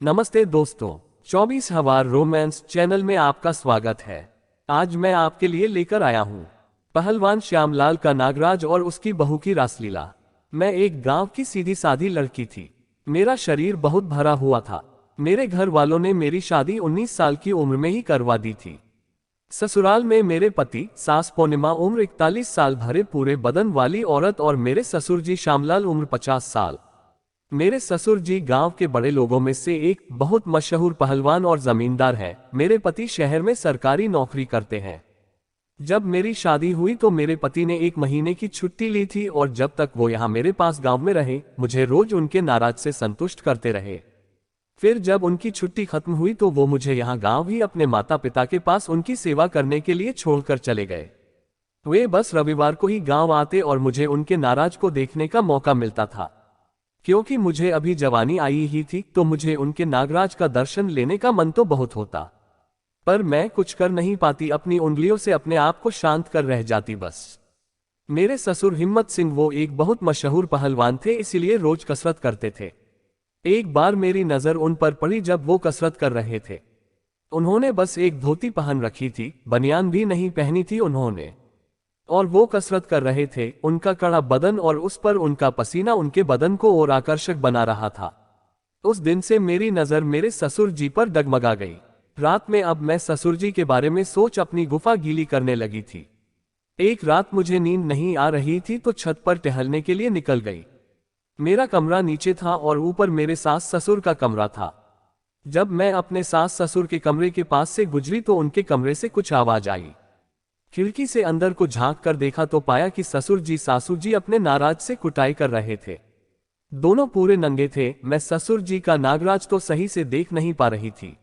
नमस्ते दोस्तों, 24 हवार रोमांस चैनल में आपका स्वागत है। आज मैं आपके लिए लेकर आया हूँ पहलवान श्यामलाल का नागराज और उसकी बहू की रासलीला। मैं एक गांव की सीधी सादी लड़की थी। मेरा शरीर बहुत भरा हुआ था। मेरे घर वालों ने मेरी शादी 19 साल की उम्र में ही करवा दी थी। ससुराल में मेरे पति, सास पूर्णिमा उम्र 41 साल, भरे पूरे बदन वाली औरत, और मेरे ससुर जी श्यामलाल उम्र 50 साल। मेरे ससुर जी गांव के बड़े लोगों में से एक बहुत मशहूर पहलवान और जमींदार हैं। मेरे पति शहर में सरकारी नौकरी करते हैं। जब मेरी शादी हुई तो मेरे पति ने 1 महीने की छुट्टी ली थी, और जब तक वो यहाँ मेरे पास गांव में रहे, मुझे रोज उनके नाराज से संतुष्ट करते रहे। फिर जब उनकी छुट्टी खत्म हुई तो वो मुझे यहाँ गांव ही अपने माता पिता के पास उनकी सेवा करने के लिए छोड़कर चले गए। वे बस रविवार को ही गांव आते और मुझे उनके नाराज को देखने का मौका मिलता था। क्योंकि मुझे अभी जवानी आई ही थी तो मुझे उनके नागराज का दर्शन लेने का मन तो बहुत होता, पर मैं कुछ कर नहीं पाती। अपनी उंगलियों से अपने आप को शांत कर रह जाती बस। मेरे ससुर हिम्मत सिंह वो एक बहुत मशहूर पहलवान थे, इसलिए रोज कसरत करते थे। एक बार मेरी नजर उन पर पड़ी जब वो कसरत कर रहे थे। उन्होंने बस एक धोती पहन रखी थी, बनियान भी नहीं पहनी थी उन्होंने, और वो कसरत कर रहे थे। उनका कड़ा बदन और उस पर उनका पसीना उनके बदन को और आकर्षक बना रहा था। उस दिन से मेरी नजर मेरे ससुर जी पर डगमगा गई। रात में अब मैं ससुर जी के बारे में सोच अपनी गुफा गीली करने लगी थी। एक रात मुझे नींद नहीं आ रही थी तो छत पर टहलने के लिए निकल गई। मेरा कमरा नीचे था और ऊपर मेरे सास ससुर का कमरा था। जब मैं अपने सास ससुर के कमरे के पास से गुजरी तो उनके कमरे से कुछ आवाज आई। खिड़की से अंदर को झांक कर देखा तो पाया कि ससुर जी सासू जी अपने नाराज से कुटाई कर रहे थे। दोनों पूरे नंगे थे। मैं ससुर जी का नागराज तो सही से देख नहीं पा रही थी,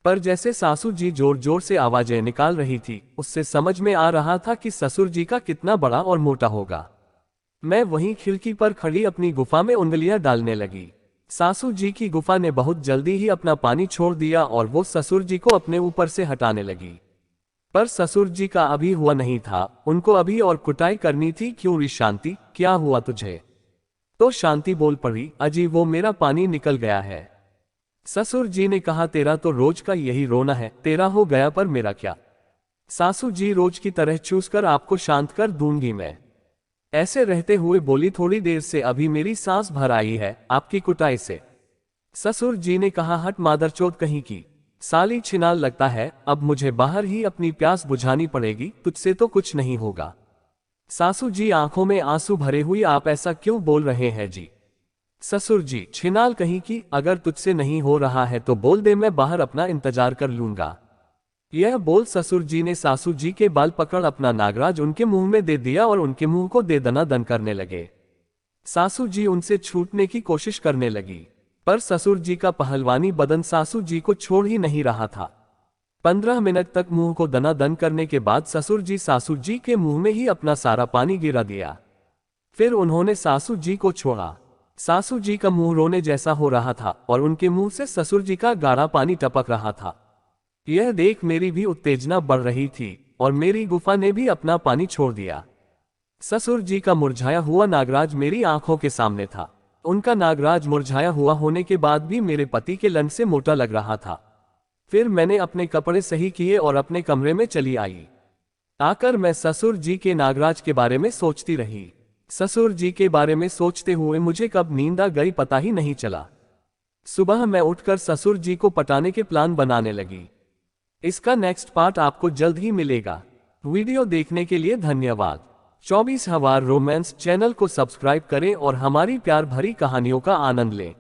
पर जैसे सासू जी जोर जोर से आवाजें निकाल रही थी, उससे समझ में आ रहा था कि ससुर जी का कितना बड़ा और मोटा होगा। मैं वहीं खिड़की पर खड़ी अपनी गुफा में उंगलियां डालने लगी। सासू जी की गुफा ने बहुत जल्दी ही अपना पानी छोड़ दिया और वो ससुर जी को अपने ऊपर से हटाने लगी। पर ससुर जी का अभी हुआ नहीं था, उनको अभी और कुटाई करनी थी। क्यों री शांति, क्या हुआ तुझे? तो शांति बोल पड़ी, अजी वो मेरा पानी निकल गया है। ससुर जी ने कहा, तेरा तो रोज का यही रोना है, तेरा हो गया पर मेरा क्या? सासू जी, रोज की तरह चूस कर आपको शांत कर दूंगी मैं। ऐसे रहते हुए बोली, थोड़ी देर से अभी मेरी सांस भर आई है आपकी कुटाई से। ससुर जी ने कहा, हट मादरचोद कहीं की, साली छिनाल लगता है, अब मुझे बाहर ही अपनी प्यास बुझानी पड़ेगी, तुझसे तो कुछ नहीं होगा। सासू जी आंखों में आंसू भरे हुई, आप ऐसा क्यों बोल रहे हैं जी? ससुर जी, छिनाल कहीं की, अगर तुझसे नहीं हो रहा है तो बोल दे, मैं बाहर अपना इंतजार कर लूंगा। यह बोल ससुर जी ने सासू जी के बाल पकड़ अपना नागराज उनके मुंह में दे दिया और उनके मुंह को दे दनादन करने लगे। सासू जी उनसे छूटने की कोशिश करने लगी, पर ससुर जी का पहलवानी बदन सासू जी को छोड़ ही नहीं रहा था। 15 मिनट तक मुंह को दनादन करने के बाद ससुर जी सासू जी के मुंह में ही अपना सारा पानी गिरा दिया। फिर उन्होंने सासू जी को छोड़ा। सासू जी का मुंह रोने जैसा हो रहा था और उनके मुंह से ससुर जी का गाढ़ा पानी टपक रहा था। यह देख मेरी भी उत्तेजना बढ़ रही थी और मेरी गुफा ने भी अपना पानी छोड़ दिया। ससुर जी का मुरझाया हुआ नागराज मेरी आंखों के सामने था। उनका नागराज मुरझाया हुआ होने के बाद भी मेरे पति के लन से मोटा लग रहा था। फिर मैंने अपने कपड़े सही किए और अपने कमरे में चली आई। आकर मैं ससुर जी के नागराज के बारे में सोचती रही। ससुर जी के बारे में सोचते हुए मुझे कब नींद आ गई पता ही नहीं चला। सुबह मैं उठकर ससुर जी को पटाने के प्लान बनाने लगी। इसका नेक्स्ट पार्ट आपको जल्द ही मिलेगा। वीडियो देखने के लिए धन्यवाद। 24 हवार रोमांस चैनल को सब्सक्राइब करें और हमारी प्यार भरी कहानियों का आनंद लें।